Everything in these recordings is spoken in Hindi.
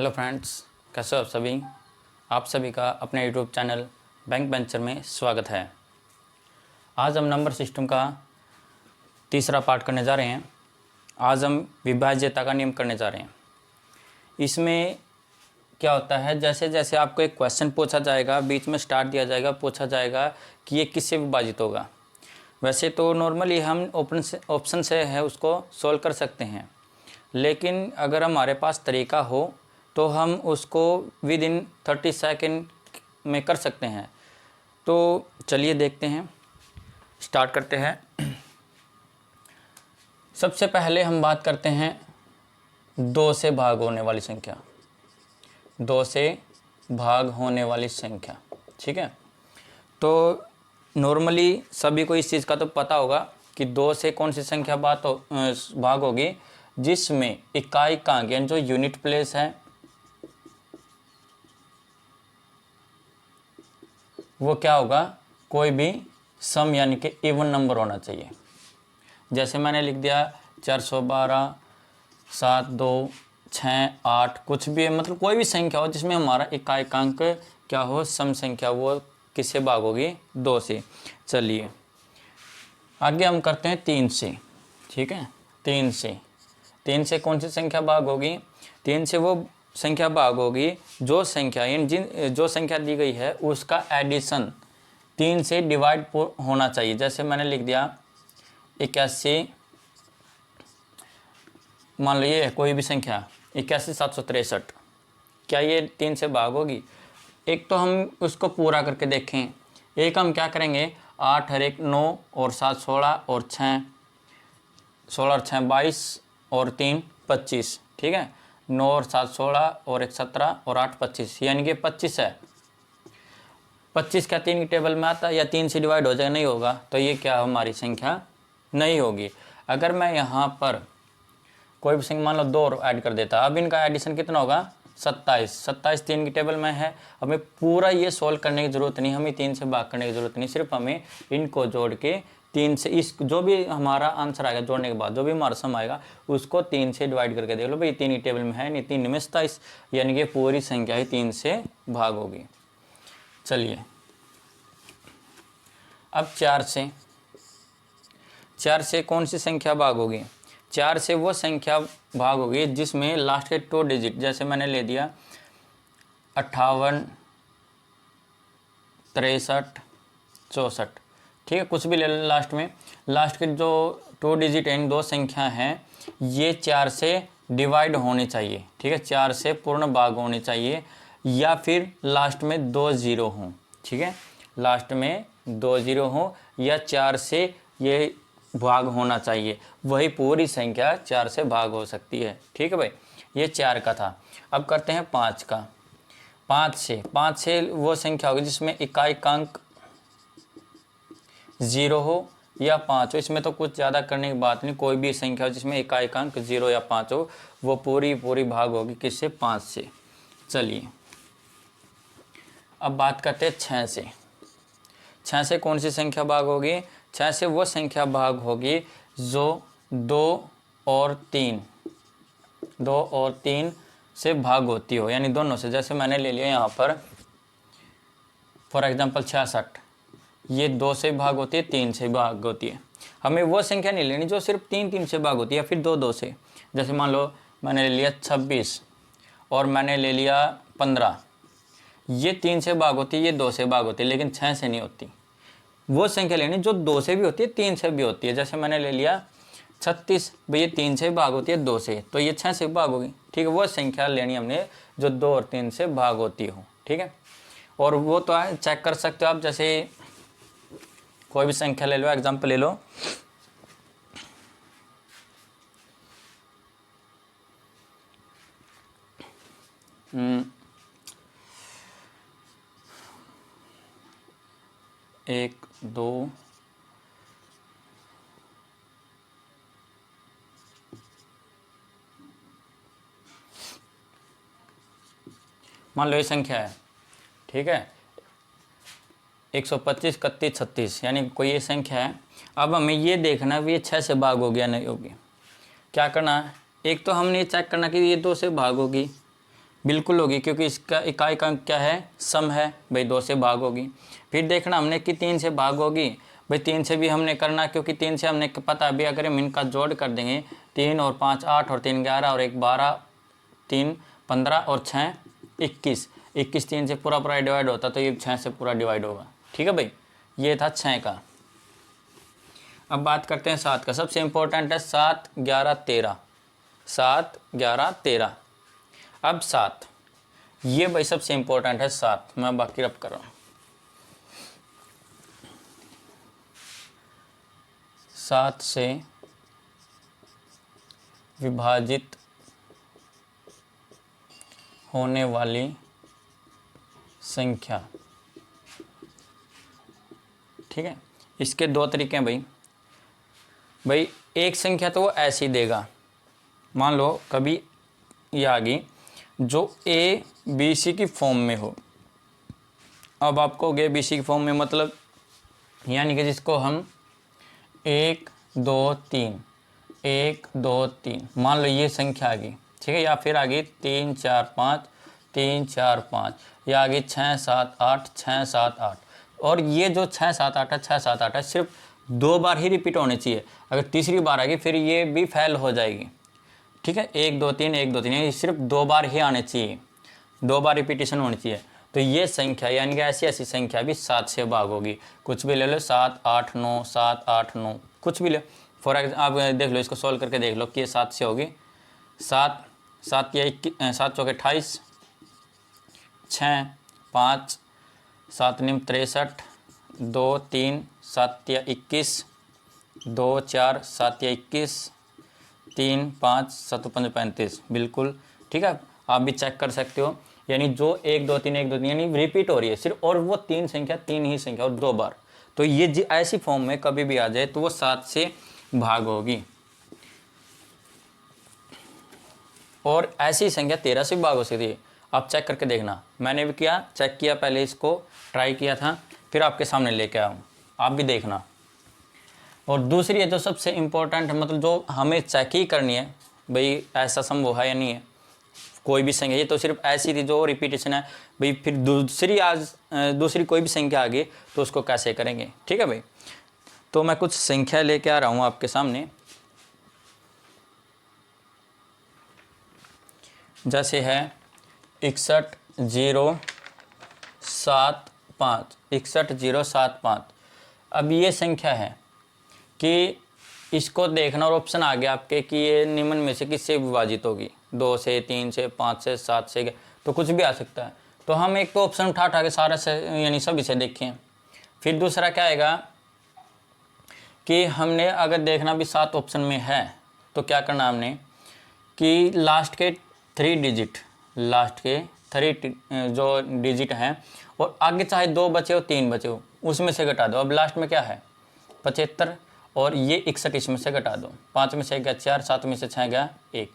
हेलो फ्रेंड्स, कैसे हो आप सभी। आप सभी का अपने यूट्यूब चैनल बैंक बेंचर में स्वागत है। आज हम नंबर सिस्टम का तीसरा पार्ट करने जा रहे हैं। आज हम विभाज्यता का नियम करने जा रहे हैं। इसमें क्या होता है, जैसे जैसे आपको एक क्वेश्चन पूछा जाएगा, बीच में स्टार्ट दिया जाएगा, पूछा जाएगा कि ये किससे विभाजित होगा। वैसे तो नॉर्मली हम ऑप्शन से है उसको सोल्व कर सकते हैं, लेकिन अगर हमारे पास तरीका हो तो हम उसको विद इन 30 सेकेंड में कर सकते हैं। तो चलिए देखते हैं, स्टार्ट करते हैं। सबसे पहले हम बात करते हैं 2 से भाग होने वाली संख्या। 2 से भाग होने वाली संख्या, ठीक है। तो नॉर्मली सभी को इस चीज़ का तो पता होगा कि 2 से कौन सी संख्या भाग होगी, जिसमें इकाई कांक यानी जो यूनिट प्लेस है वो क्या होगा, कोई भी सम यानी कि इवन नंबर होना चाहिए। जैसे मैंने लिख दिया 412, 7, 2, 6, 8, कुछ भी है, मतलब कोई भी संख्या हो जिसमें हमारा इकाइकांक क्या हो, सम संख्या, वो किससे भाग होगी, 2 से। चलिए आगे हम करते हैं 3 से, ठीक है। 3 से कौन सी संख्या भाग होगी, 3 से वो संख्या भाग होगी जो संख्या जो संख्या दी गई है उसका एडिशन 3 से डिवाइड होना चाहिए। जैसे मैंने लिख दिया 81, मान लो ये कोई भी संख्या 81,763, क्या ये 3 से भाग होगी। एक तो हम उसको पूरा करके देखें, एक हम क्या करेंगे, 8 और 1 9 और 7 16 और 6 16 और 6 22 और 3 25, ठीक है। 9 और 7 16 और 1 17 और 8 25, यानी कि 25 है। 25 क्या 3 की टेबल में आता है या 3 से डिवाइड हो जाए, नहीं होगा, तो ये क्या हमारी संख्या नहीं होगी। अगर मैं यहाँ पर कोई भी संख्या मान लो 2 और ऐड कर देता, अब इनका एडिशन कितना होगा, 27। 27 3 की टेबल में है। हमें पूरा ये सोल्व करने की ज़रूरत नहीं, हमें 3 से भाग करने की ज़रूरत नहीं, सिर्फ हमें इनको जोड़ के 3 से इस जो भी हमारा आंसर आएगा जोड़ने के बाद, जो भी हमारा सम आएगा उसको 3 से डिवाइड करके देख लो भाई, 3 की टेबल में है नहीं, 3 में 27, यानी कि पूरी संख्या ही 3 से भाग होगी। चलिए अब 4 से कौन सी संख्या भाग होगी, 4 से वो संख्या भाग होगी जिसमें लास्ट के 2 डिजिट, जैसे मैंने ले दिया 58, 63, 64, ठीक है, कुछ भी ले लो लास्ट में। लास्ट के जो 2 डिजिट इन 2 संख्या हैं ये 4 से डिवाइड होनी चाहिए, ठीक है, 4 से पूर्ण भाग होनी चाहिए, या फिर लास्ट में 2 0 हों, ठीक है, लास्ट में 2 0 हों या 4 से ये भाग होना चाहिए, वही पूरी संख्या 4 से भाग हो सकती है, ठीक है भाई। ये 4 का था। अब करते हैं 5 का। 5 से वो संख्या होगी जिसमें इकाइकांक 0 हो या 5 हो। इसमें तो कुछ ज़्यादा करने की बात नहीं, कोई भी संख्या हो जिसमें इकाइकांक 0 या 5 हो वो पूरी भाग होगी किससे, 5 से। चलिए अब बात करते हैं 6 से। 6 से कौन सी संख्या भाग होगी, 6 से वो संख्या भाग होगी जो 2 और 3 से भाग होती हो, यानी दोनों से। जैसे मैंने ले लिया यहाँ पर फॉर एग्जांपल 66, ये 2 से भाग होती है, 3 से भाग होती है। हमें वो संख्या नहीं लेनी जो सिर्फ 3 से भाग होती है या फिर 2 से। जैसे मान लो मैंने ले लिया 26 और मैंने ले लिया 15, ये 3 से भाग होती है, ये 2 से भाग होती है, लेकिन 6 से नहीं होती। वो संख्या लेनी जो 2 से भी होती है, 3 से भी होती है। जैसे मैंने ले लिया 36, भाई ये 3 से भाग होती है 2 से, तो ये 6 से भाग होगी, ठीक है। वो संख्या लेनी हमने जो 2 और 3 से भाग होती हो, ठीक है। और वो तो है, चेक कर सकते हो आप, जैसे कोई भी संख्या ले लो, एग्जाम्पल ले लो, एक 2 मान लो ये संख्या है, ठीक है, 125, 31, 36, यानी कोई ये संख्या है। अब हमें ये देखना है ये 6 से भाग हो गया नहीं होगी। क्या करना है, एक तो हमने ये चेक करना कि ये 2 से भाग होगी, बिल्कुल होगी, क्योंकि इसका इकाई का अंक क्या है, सम है भाई, 2 से भाग होगी। फिर देखना हमने कि 3 से भाग होगी भाई, 3 से भी हमने करना, क्योंकि 3 से हमने पता भी, अगर हम इनका जोड़ कर देंगे 3 और 5 8 और 3 11 और 1 12, 3 15 और 6 21, 21 3 से पूरा डिवाइड होता, तो ये 6 से पूरा डिवाइड होगा। ठीक है भाई, ये था 6 का। अब बात करते हैं 7 का। सबसे इम्पोर्टेंट है 7 11 13, 7 11 13। अब 7, ये भाई सबसे इम्पोर्टेंट है 7, मैं बाकी रब कर रहा हूँ। 7 से विभाजित होने वाली संख्या। ठीक है, इसके 2 तरीके हैं भाई। एक संख्या तो वो ऐसी देगा, मान लो कभी ये आ गई जो ए बी सी की फॉर्म में हो। अब आपको ए बी सी की फॉर्म में मतलब, यानी कि जिसको हम 1 2 3 1 2 3 मान लो ये संख्या आ गई। ठीक है, या फिर आ गई 3 4 5 3 4 5, या आ गई 6 7 8 6 7 8। और ये जो 6 7 8 है, 6 7 8 है, सिर्फ 2 बार ही रिपीट होनी चाहिए। अगर तीसरी बार आ गई फिर ये भी फेल हो जाएगी। ठीक है, 1 2 3 1 2 3, ये सिर्फ 2 बार ही आने चाहिए, 2 बार रिपीटेशन होनी चाहिए। तो ये संख्या यानी कि ऐसी ऐसी संख्या भी 7 से भाग होगी। कुछ भी ले लो, 7 8 9 7 8 9, कुछ भी ले। फॉर एग्जाम्पल आप देख लो, इसको सॉल्व करके देख लो कि ये 7 से होगी। 7 7 या 7 चौके 28, 6 5 7 निम 63, 2 3 7 या 21, 2 4 7 या 21, 3 5 7 5 35। बिल्कुल ठीक है, आप भी चेक कर सकते हो। यानी जो 1 2 3 1 2 3 यानी रिपीट हो रही है सिर्फ, और वो 3 संख्या 3 ही संख्या और 2 बार। तो ये ऐसी फॉर्म में कभी भी आ जाए तो वो 7 से भाग होगी। और ऐसी संख्या 13 से भाग हो सकती है। आप चेक करके देखना, मैंने भी किया, चेक किया, पहले इसको ट्राई किया था, फिर आपके सामने लेके आया हूँ, आप भी देखना। और दूसरी है जो सबसे इम्पोर्टेंट है, मतलब जो हमें चेक ही करनी है भाई ऐसा संभव है या नहीं है कोई भी संख्या। ये तो सिर्फ ऐसी थी जो रिपीटेशन है भाई, फिर दूसरी कोई भी संख्या आ गई तो उसको कैसे करेंगे। ठीक है भाई, तो मैं कुछ संख्या लेके आ रहा हूँ आपके सामने। जैसे है 61 0 7 5, 61 0 7 5। अब ये संख्या है कि इसको देखना, और ऑप्शन आ गया आपके कि ये निम्न में से किससे विभाजित होगी, 2 से 3 से 5 से 7 से, तो कुछ भी आ सकता है। तो हम एक तो ऑप्शन उठा के सारा से यानी सभी से देखें। फिर दूसरा क्या आएगा कि हमने अगर देखना भी 7 ऑप्शन में है तो क्या करना हमने कि लास्ट के 3 डिजिट, लास्ट के 3 जो डिजिट हैं, और आगे चाहे 2 बचे हो 3 बचे हो उसमें से घटा दो। अब लास्ट में क्या है 75, और ये 61 इसमें से घटा दो। 5 में से गया 4, 7 में से 6 गया 1,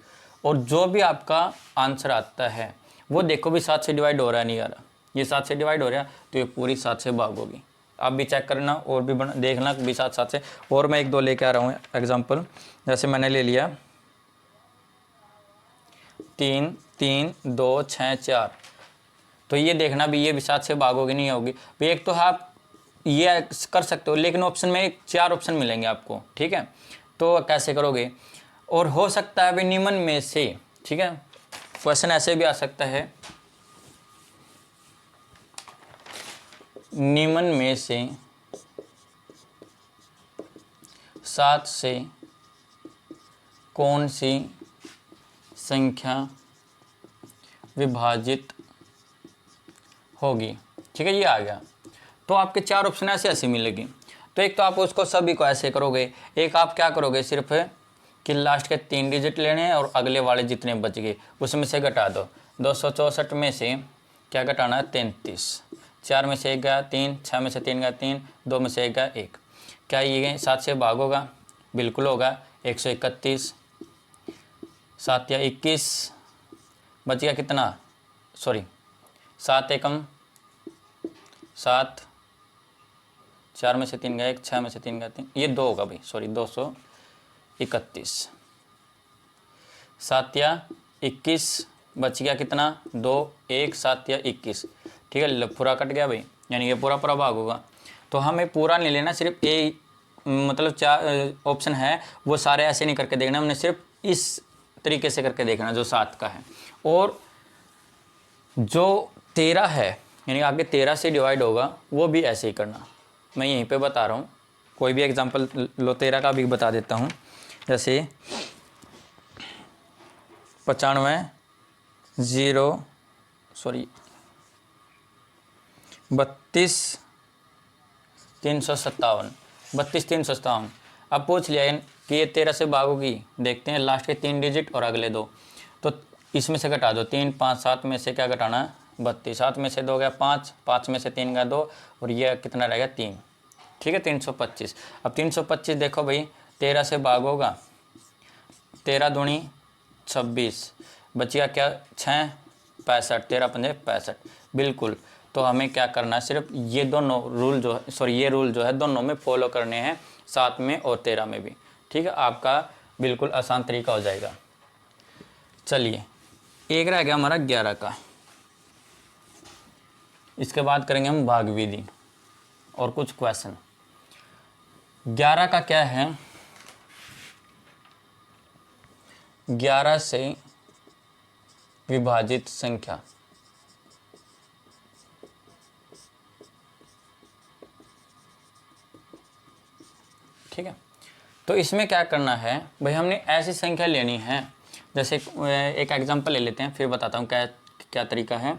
और जो भी आपका आंसर आता है वो देखो भी 7 से डिवाइड हो रहा है नहीं आ रहा। ये 7 से डिवाइड हो रहा है तो ये पूरी 7 से भाग होगी। आप भी चेक करना और भी देखना भी 7 से। और मैं 1 2 लेके आ रहा हूँ एग्जाम्पल। जैसे मैंने ले लिया 3 3 2 6 4, तो ये देखना भी ये भी 7 से भाग होगी नहीं होगी। भाई एक तो आप ये कर सकते हो, लेकिन ऑप्शन में 4 ऑप्शन मिलेंगे आपको। ठीक है, तो कैसे करोगे। और हो सकता है भाई निम्न में से, ठीक है, क्वेश्चन ऐसे भी आ सकता है, निम्न में से 7 से कौन सी संख्या विभाजित होगी। ठीक है, ये आ गया। तो आपके 4 ऑप्शन ऐसे ऐसे मिलेगी। तो एक तो आप उसको सभी को ऐसे करोगे, एक आप क्या करोगे सिर्फ कि लास्ट के 3 डिजिट लेने हैं और अगले वाले जितने बच गए उसमें से घटा दो। 264 में से क्या घटाना है 33, 4 में से 1 गया 3, 6 में से 3 गया 3, 2 में से 1 गया 1। क्या ये 7 से भाग होगा, बिल्कुल होगा। 131, 7 या 21 बच गया कितना, सॉरी 7 एकम 7, 4 में से 3 गया 1, 6 में से 3 गया 3, ये 2 होगा भाई, सॉरी 231। 7 या 21 बच गया कितना 2, 1, 7 या 21। ठीक है, पूरा कट गया भाई, यानी ये पूरा पूरा भाग होगा। तो हमें पूरा नहीं लेना, सिर्फ ए मतलब 4 ऑप्शन है वो सारे ऐसे नहीं करके देखना, हमने सिर्फ इस तरीके से करके देखना जो 7 का है। और जो 13 है यानी आगे 13 से डिवाइड होगा वो भी ऐसे ही करना। मैं यहीं पे बता रहा हूँ, कोई भी एग्जांपल लो 13 का भी बता देता हूँ। जैसे 95 0 सॉरी 32 357 32 357। अब पूछ लिया कि ये 13 से भागोगी, देखते हैं लास्ट के 3 डिजिट और अगले 2, तो इसमें से घटा दो 3 5 7 में से क्या घटाना 32, 7 में से 2 गया 5, 5 में से 3 गया 2 और ये कितना रहेगा 3। ठीक है 325। अब 325 देखो भाई 13 से भागोगा, 13 दूनी 26, बचिया क्या 6 65, 13 पंजे 65 बिल्कुल। तो हमें क्या करना है, सिर्फ ये दोनों रूल जो ये रूल जो है दोनों में फॉलो करने हैं, 7 में और 13 में भी। ठीक है, आपका बिल्कुल आसान तरीका हो जाएगा। चलिए एक रह गया हमारा 11 का, इसके बाद करेंगे हम भाग विधि और कुछ क्वेश्चन। 11 का क्या है, 11 से विभाजित संख्या। ठीक है, तो इसमें क्या करना है भाई, हमने ऐसी संख्या लेनी है, जैसे एक एग्जांपल ले लेते हैं फिर बताता हूँ क्या क्या तरीका है।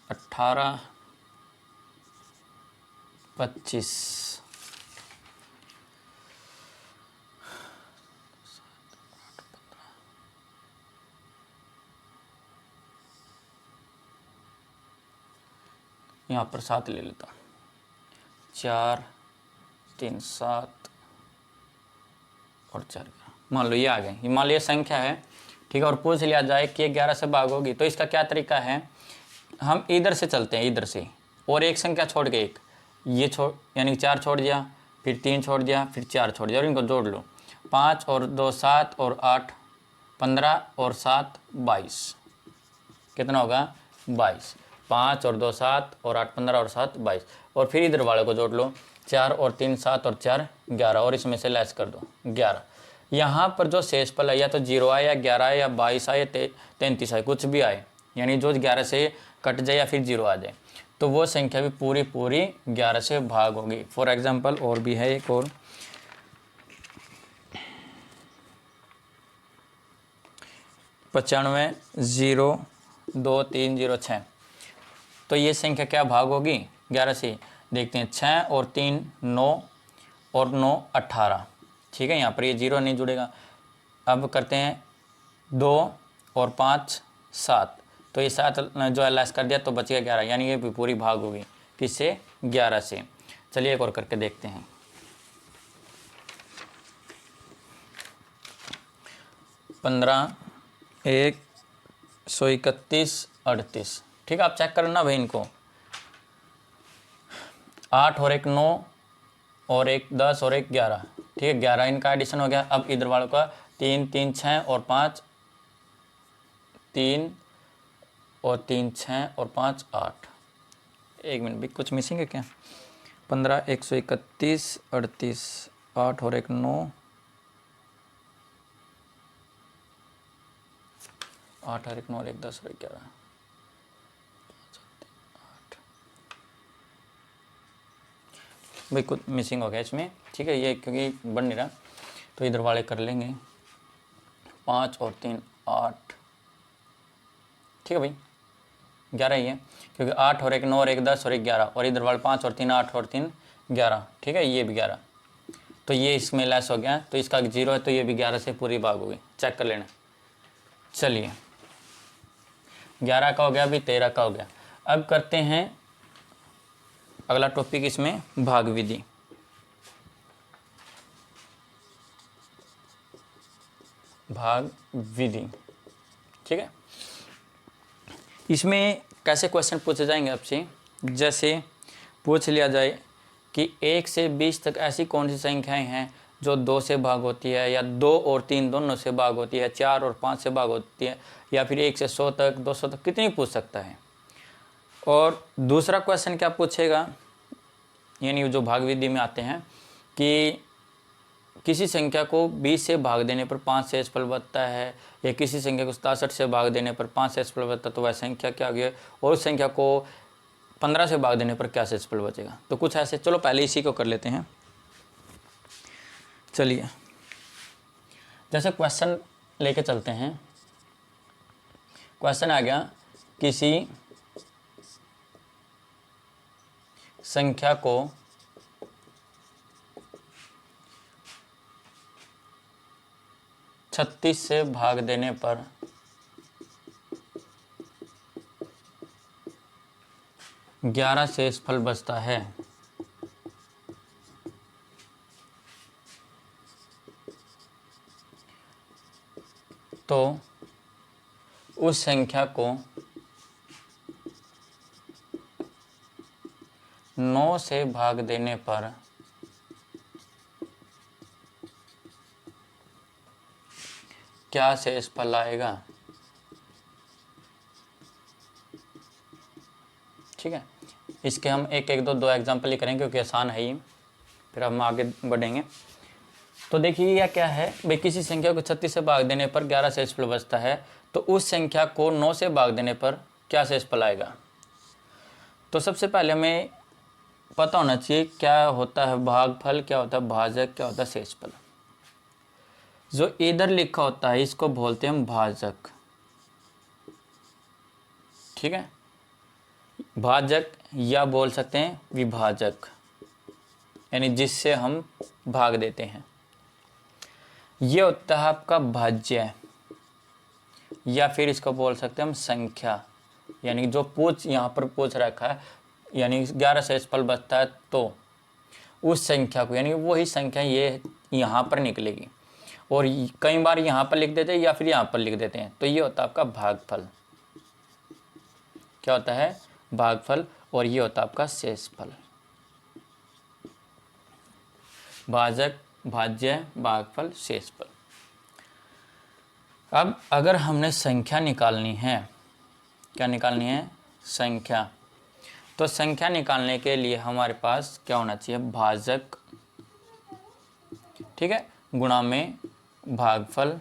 18 25 यहाँ पर 7 ले लेता हूँ, 4 3 7 और 4। मान लो ये आ गए, ये मान लो ये संख्या है। ठीक है, और पूछ लिया जाए कि 11 से भागोगी, तो इसका क्या तरीका है, हम इधर से चलते हैं, इधर से, और एक संख्या छोड़ के एक, ये छोड़ यानी 4 छोड़ दिया, फिर 3 छोड़ दिया, फिर 4 छोड़ दिया और इनको जोड़ लो। 5 और 2 7 और 8 15 और 7 22, कितना होगा 22। 5 और 2 7 और 8 15 और 7 22, और फिर इधर वाले को जोड़ लो, 4 और 3 7 और 4 11, और इसमें से लेस कर दो 11। यहाँ पर जो शेषफल है या तो 0 आए या 11 आए या 22 आए या 33 आए, कुछ भी आए, यानी जो 11 से कट जाए या फिर 0 आ जाए, तो वो संख्या भी पूरी पूरी 11 से भाग होगी। फॉर एग्जांपल और भी है एक और, 95 0 2 3 0 6, तो ये संख्या क्या भाग होगी 11 से, देखते हैं 6 और 3 9 और 9 18। ठीक है, यहाँ पर ये 0 नहीं जुड़ेगा। अब करते हैं 2 और 5 7, तो ये 7 जो है लेस कर दिया तो बच गया 11, यानी ये भी पूरी भाग होगी किससे 11 से। चलिए एक और करके देखते हैं। 15 1 131 38। ठीक है, आप चेक करना भाई इनको, 8 और 1 9 और 1 10 और 1 11। ठीक है, 11 इनका एडिशन हो गया। अब इधर वालों का 3 3 6 और 5 3 और 3 6 और 5 8। एक मिनट भी कुछ मिसिंग है क्या, 15 131 38 8 और 1 9 8 और 1 9 और 1 10 और 1 11 भाई, कुछ मिसिंग हो गया इसमें। ठीक है, ये क्योंकि बन नहीं रहा तो इधर वाले कर लेंगे, 5 और 3 8। ठीक है भाई, 11 ही है, क्योंकि 8 और 1 9 और 1 10 और 1 11, और इधर वाले 5 और 3 8 और 3 11। ठीक है, ये भी 11, तो ये इसमें लेस हो गया, तो इसका 0 है, तो ये भी 11 से पूरी भाग होगी, चेक कर लेना। चलिए 11 का हो गया, अभी 13 का हो गया। अब करते हैं अगला टॉपिक, इसमें भाग विधि। भाग विधि, ठीक है, इसमें कैसे क्वेश्चन पूछे जाएंगे आपसे, जैसे पूछ लिया जाए कि 1 से 20 तक ऐसी कौन सी संख्याएं हैं जो 2 से भाग होती है, या 2 और 3 दोनों से भाग होती है, 4 और 5 से भाग होती है, या फिर 1 से 100 तक, 200 तक, कितनी पूछ सकता है। और दूसरा क्वेश्चन क्या पूछेगा, यानी जो भाग विधि में आते हैं कि किसी संख्या को 20 से भाग देने पर 5 शेषफल बचता है, या किसी संख्या को 67 से भाग देने पर 5 शेषफल बचता है, तो वह संख्या क्या होगी, और उस संख्या को 15 से भाग देने पर क्या शेषफल बचेगा। तो कुछ ऐसे, चलो पहले इसी को कर लेते हैं। चलिए, जैसे क्वेश्चन लेके चलते हैं। क्वेश्चन आ गया, किसी संख्या को 36 से भाग देने पर 11 शेषफल बचता है। तो उस संख्या को 9 से भाग देने पर क्या शेषफल आएगा। ठीक है, इसके हम एक एक दो एग्जाम्पल ही करेंगे क्योंकि आसान है ही, फिर हम आगे बढ़ेंगे। तो देखिए यह क्या है भाई, किसी संख्या को 36 से भाग देने पर 11 शेषफल बचता है, तो उस संख्या को 9 से भाग देने पर क्या शेषफल आएगा। तो सबसे पहले हमें पता होना चाहिए क्या होता है भागफल, क्या होता है भाजक, क्या होता है शेषफल। जो इधर लिखा होता है इसको बोलते हैं भाजक। ठीक है, भाजक या बोल सकते हैं विभाजक, यानी जिससे हम भाग देते हैं। ये होता है आपका भाज्य, या फिर इसको बोल सकते हैं हम संख्या, यानी जो पूछ यहाँ पर पूछ रखा है, यानी 11 शेषफल बचता है तो उस संख्या को, यानी वही संख्या ये यहाँ पर निकलेगी, और कई बार यहाँ पर लिख देते हैं या फिर यहाँ पर लिख देते हैं। तो ये होता है आपका भागफल। क्या होता है, भागफल, और ये होता है आपका शेषफल। भाजक, भाज्य, भागफल, शेषफल। अब अगर हमने संख्या निकालनी है, क्या निकालनी है, संख्या, तो संख्या निकालने के लिए हमारे पास क्या होना चाहिए, भाजक, ठीक है, गुणा में भागफल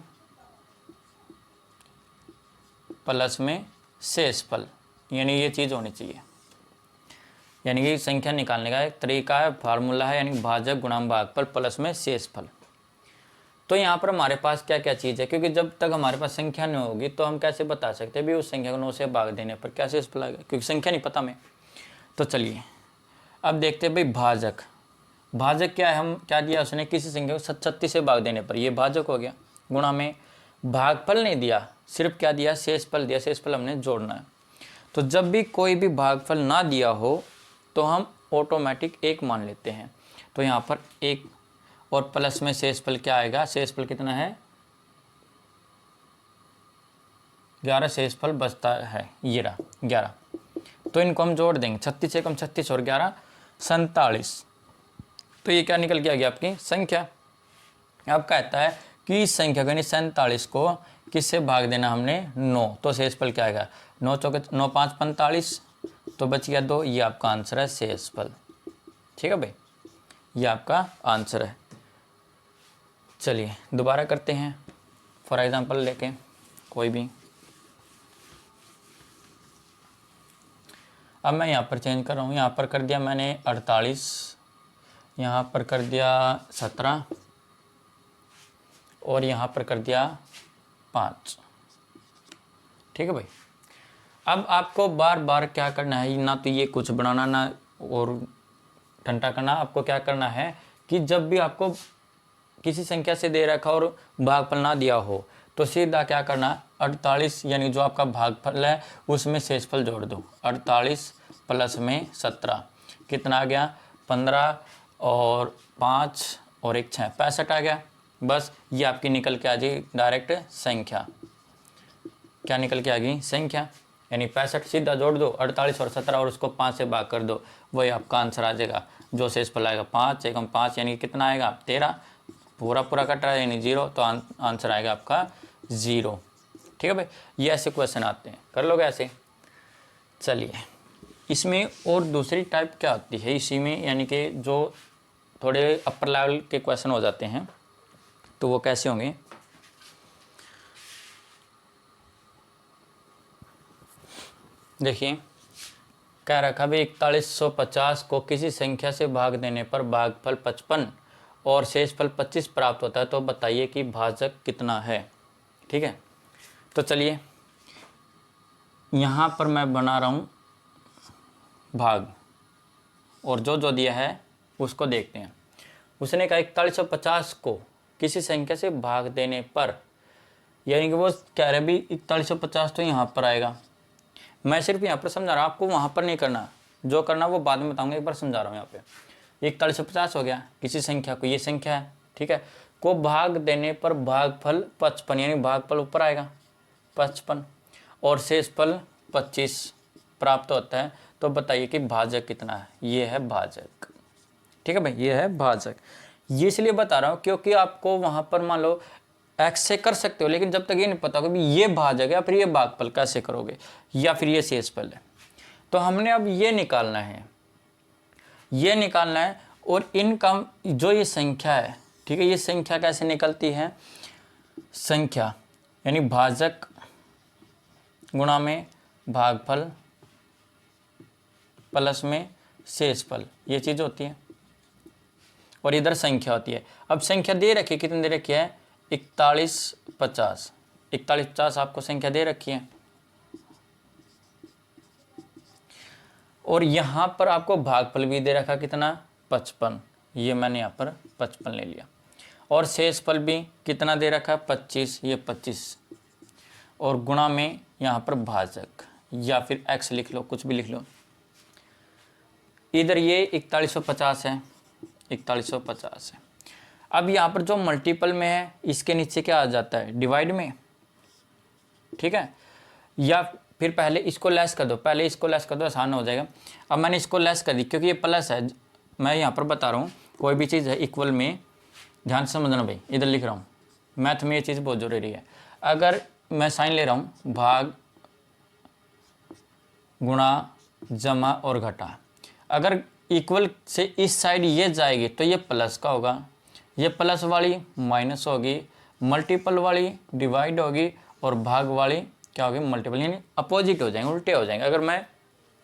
प्लस में शेषफल, यानी ये चीज़ होनी चाहिए। यानी कि संख्या निकालने का एक तरीका है, फार्मूला है, यानी भाजक गुणा भागफल प्लस में शेषफल। तो यहाँ पर हमारे पास क्या क्या चीज़ है, क्योंकि जब तक हमारे पास संख्या नहीं होगी तो हम कैसे बता सकते हैं भी उस संख्या को 9 से भाग देने पर क्या शेषफल आएगा, क्योंकि संख्या नहीं पता हमें। तो चलिए अब देखते हैं भाई भाजक। भाजक क्या है, हम क्या दिया उसने, किसी संख्या को 36 से भाग देने पर, ये भाजक हो गया। गुणा में भागफल नहीं दिया, सिर्फ क्या दिया, शेषफल दिया। शेषफल हमने जोड़ना है। तो जब भी कोई भी भागफल ना दिया हो तो हम ऑटोमेटिक 1 मान लेते हैं। तो यहाँ पर 1 और प्लस में शेषफल क्या आएगा, शेषफल कितना है, 11 शेषफल बचता है, ये रहा 11। तो इनको हम जोड़ देंगे, 36 से कम 36 और 11 47। तो ये क्या निकल के आ गया आपकी संख्या। अब कहता है कि इस संख्या को यानी 47 को किससे भाग देना हमने, 9। तो शेषफल क्या आएगा, 9 चौके 9 5 45, तो बच गया 2। ये आपका आंसर है शेषफल। ठीक है भाई, ये आपका आंसर है। चलिए दोबारा करते हैं, फॉर एग्जांपल लेके कोई भी। अब मैं यहाँ पर चेंज कर रहा हूँ, यहाँ पर कर दिया मैंने 48, यहाँ पर कर दिया 17, और यहाँ पर कर दिया 5। ठीक है भाई। अब आपको बार बार क्या करना है, ना तो ये कुछ बनाना ना और ठंडा करना। आपको क्या करना है कि जब भी आपको किसी संख्या से दे रखा और भागफल ना दिया हो तो सीधा क्या करना, 48 यानी जो आपका भागफल है उसमें शेषफल जोड़ दो। 48 प्लस में 17 कितना आ गया, 15 और 5 और 1 6, 65 आ गया। बस ये आपकी निकल के आ जाएगी डायरेक्ट संख्या। क्या निकल के आ गई, संख्या। यानी 65 सीधा जोड़ दो 48 और 17 और उसको 5 से भाग कर दो, वही आपका आंसर आ जाएगा। जो शेषफल आएगा 5 एकम 5 यानी कितना आएगा 13। पूरा पूरा कट रहा है यानी 0, तो आंसर आएगा आपका 0। ठीक है भाई, ये ऐसे क्वेश्चन आते हैं, कर लोगे ऐसे। चलिए, इसमें और दूसरी टाइप क्या आती है इसी में, यानी कि जो थोड़े अपर लेवल के क्वेश्चन हो जाते हैं, तो वो कैसे होंगे। देखिए, कह रखा भी 4150 को किसी संख्या से भाग देने पर भागफल 55 और शेषफल 25 प्राप्त होता है, तो बताइए कि भाजक कितना है। ठीक है, तो चलिए यहाँ पर मैं बना रहा हूँ भाग, और जो जो दिया है उसको देखते हैं। उसने कहा 4150 को किसी संख्या से भाग देने पर, यानी कि वो कह रहे भी 4150 तो यहाँ पर आएगा। मैं सिर्फ यहाँ पर समझा रहा हूँ, आपको वहाँ पर नहीं करना, जो करना वो बाद में बताऊँगा, एक बार समझा रहा हूँ। यहाँ पे 4150 हो गया, किसी संख्या को, ये संख्या है, ठीक है, को भाग देने पर भागफल 55, यानी भागफल ऊपर आएगा 55 और शेषफल 25 प्राप्त होता है, तो बताइए कि भाजक कितना है। ये है भाजक। ठीक है भाई, ये है भाजक। ये इसलिए बता रहा हूँ क्योंकि आपको वहाँ पर मान लो एक्स से कर सकते हो, लेकिन जब तक ये नहीं पता कि ये भाजक है या फिर ये भागफल कैसे करोगे, या फिर ये शेषफल है, तो हमने अब ये निकालना है, ये निकालना है। और इनका जो ये संख्या है, ठीक है, ये संख्या कैसे निकलती है, संख्या यानी भाजक गुणा में भागफल प्लस में शेषफल, ये चीज़ होती है, और इधर संख्या होती है। अब संख्या दे रखी है, कितनी दे रखी है, 4150। 4150 आपको संख्या दे रखी है, और यहाँ पर आपको भागफल भी दे रखा कितना, 55, ये मैंने यहाँ पर 55 ले लिया, और शेषफल भी कितना दे रखा है, 25, ये 25, और गुणा में यहाँ पर भाजक, या फिर x लिख लो, कुछ भी लिख लो। इधर ये 4150 है, 4150 है। अब यहाँ पर जो मल्टीपल में है, इसके नीचे क्या आ जाता है, डिवाइड में। ठीक है, या फिर पहले इसको लेस कर दो, पहले इसको लेस कर दो, आसान हो जाएगा। अब मैंने इसको लेस कर दी क्योंकि ये प्लस है, मैं यहाँ पर बता रहा हूँ कोई भी चीज़ है इक्वल में, ध्यान से समझना भाई, इधर लिख रहा हूँ, मैथ में ये चीज़ बहुत ज़रूरी है। अगर मैं साइन ले रहा हूँ, भाग गुणा जमा और घटा, अगर इक्वल से इस साइड ये जाएगी तो ये प्लस का होगा, ये प्लस वाली माइनस होगी, मल्टीपल वाली डिवाइड होगी, और भाग वाली क्या होगी, मल्टीपल, यानी अपोजिट हो जाएंगे, उल्टे हो जाएंगे, अगर मैं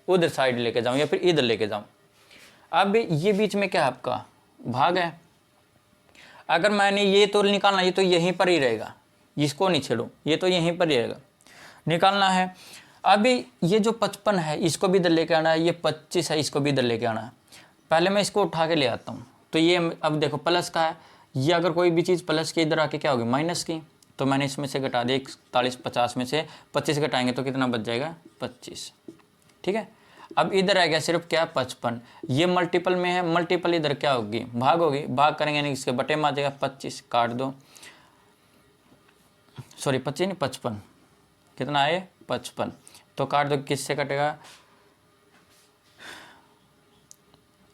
उधर साइड लेके जाऊँ या फिर इधर लेके जाऊँ। अब ये बीच में क्या है, आपका भाग है। अगर मैंने ये तो निकालना, ये तो यहीं पर ही रहेगा, इसको नहीं छेड़ो, ये तो यहीं पर ही रहेगा, निकालना है। अभी ये जो 55 है इसको भी इधर लेके आना है, ये 25 है इसको भी इधर लेके आना है। पहले मैं इसको उठा के ले आता हूँ, तो ये अब देखो प्लस का है, ये अगर कोई भी चीज़ प्लस की इधर आके क्या होगी, माइनस की, तो मैंने इसमें से घटा दिया, 4150 में से 25 घटाएंगे तो कितना बच जाएगा, 25। ठीक है, अब इधर आ गया सिर्फ क्या, 55, ये मल्टीपल में है, मल्टीपल इधर क्या होगी, भाग होगी, भाग करेंगे यानी इसके बटे में आ जाएगा, 25 काट दो, सॉरी 25 नहीं 55, कितना आए 55, तो काट दो, किससे कटेगा।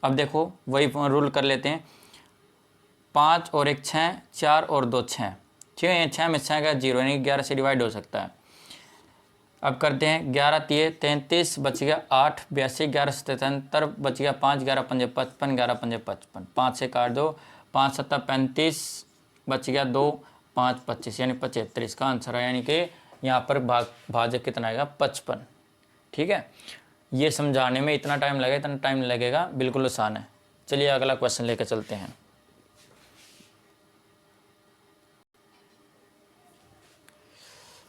अब देखो वही रूल कर लेते हैं, 5 और 1 6, 4 और 2 6, ठीक है, 6 में 6 का 0, यानी 11 से डिवाइड हो सकता है। अब करते हैं 11 3 33, बच गया 8 82, 11 77, बच गया 5, 11 5 55, 11 5 55, 5 से काट दो, 5 7 35, बच गया 2, 5 25, यानी 75 इसका आंसर है, यानी कि यहाँ पर भाजक कितना आएगा, 55। ठीक है, ये समझाने में इतना टाइम लगेगा, इतना टाइम लगेगा, बिल्कुल आसान है। चलिए अगला क्वेश्चन लेकर चलते हैं।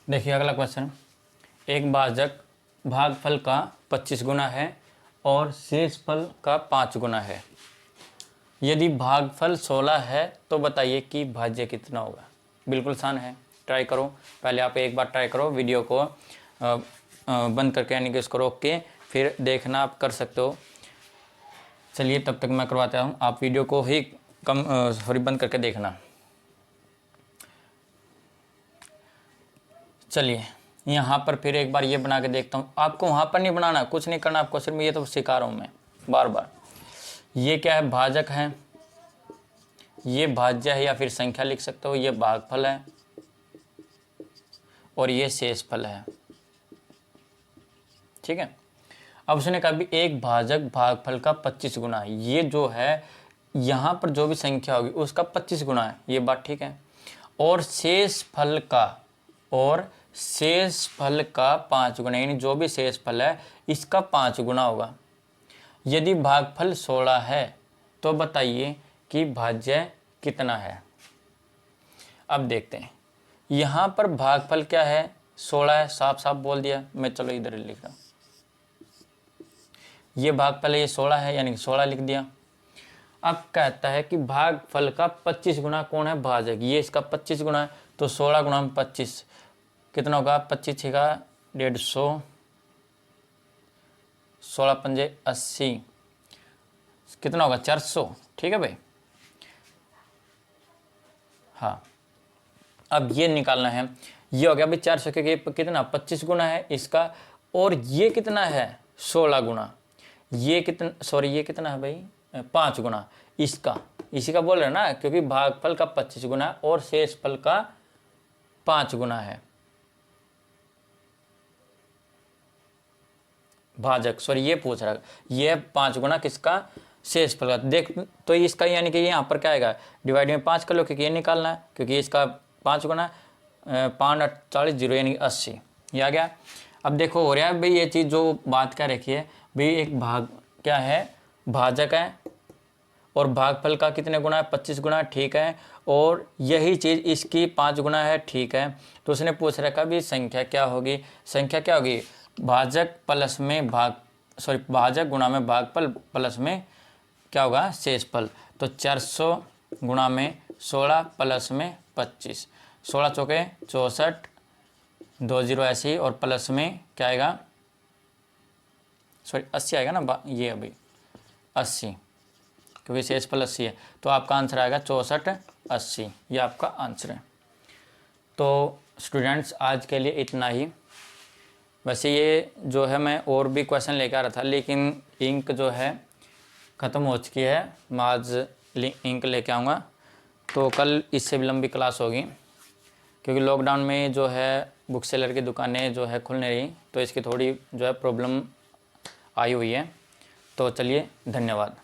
देखिए अगला क्वेश्चन, एक भाजक भागफल का 25 गुना है और शेषफल का 5 गुना है। यदि भागफल 16 है तो बताइए कि भाज्य कितना होगा। बिल्कुल आसान है, ट्राई करो। पहले आप एक बार ट्राई करो, वीडियो को बंद करके, यानी कि इसको रोक के फिर देखना, आप कर सकते हो। चलिए तब तक मैं करवाता हूँ, आप वीडियो को ही बंद करके देखना। चलिए यहाँ पर फिर एक बार ये बना के देखता हूँ। आपको वहाँ पर नहीं बनाना, कुछ नहीं करना आपको, सिर्फ ये तो सिखा रहा हूँ मैं बार बार। ये क्या है, भाजक है, ये भाज्य है या फिर संख्या लिख सकते हो, ये भागफल है और ये शेषफल है। ठीक है। अब उसने कहा भी एक भाजक भागफल का 25 गुना है। ये जो है यहाँ पर जो भी संख्या होगी उसका 25 गुना है, ये बात ठीक है। और शेषफल का 5 गुना, यानी जो भी शेषफल है इसका 5 गुना होगा। यदि भागफल 16 है तो बताइए कि भाज्य कितना है। अब देखते हैं, यहाँ पर भागफल क्या है, 16 है, साफ साफ बोल दिया मैं। चलो इधर लिख रहा हूँ, ये भागफल है, ये 16 है, यानी कि 16 लिख दिया। अब कहता है कि भागफल का 25 गुना कौन है, भाजक। ये इसका 25 गुना है, तो 16 गुना में 25 कितना होगा, 25 का 150, 16 पंजे 80, कितना होगा 400। ठीक है भाई। हाँ, अब ये निकालना है। ये हो गया भाई 400 के कितना 25 गुना है इसका, और ये कितना है 16 गुना, ये कितना, सॉरी ये कितना है भाई 5 गुना इसका, इसी का बोल रहे हैं ना, क्योंकि भागफल का 25 गुना और शेषफल का 5 गुना है। भाजक, सॉरी ये पूछ रहा है, ये 5 गुना किसका, शेषफल का। देख तो इसका यानी कि यहाँ पर क्या आएगा, डिवाइड में 5 कर लो, क्योंकि ये निकालना है, क्योंकि इसका 5 गुना 5 40 0 यानी 80, ये आ गया। अब देखो हो रहा है भाई, ये चीज़ जो बात क्या रखी है भाई, एक भाग क्या है, भाजक है, और भागफल का कितने गुना है 25 गुना, ठीक है, और यही चीज़ इसकी 5 गुना है, ठीक है। तो उसने पूछ रखा भी संख्या क्या होगी, संख्या क्या होगी, भाजक प्लस में भाजक गुणा में भागफल प्लस में क्या होगा, शेषफल। तो 400 गुणा में 16 प्लस में 25, 16 चौके 64, 2 0 ऐसी, और प्लस में क्या आएगा, सॉरी 80 आएगा ना, ये अभी 80, क्योंकि शेषफल 80 है, तो आपका आंसर आएगा 64 80, ये आपका आंसर है। तो स्टूडेंट्स आज के लिए इतना ही। वैसे ये जो है मैं और भी क्वेश्चन लेकर आ रहा था, लेकिन इंक जो है ख़त्म हो चुकी है, मैं आज इंक लेके आऊँगा। तो कल इससे भी लंबी क्लास होगी, क्योंकि लॉकडाउन में जो है बुक सेलर की दुकानें जो है खुल नहीं रही, तो इसकी थोड़ी जो है प्रॉब्लम आई हुई है। तो चलिए, धन्यवाद।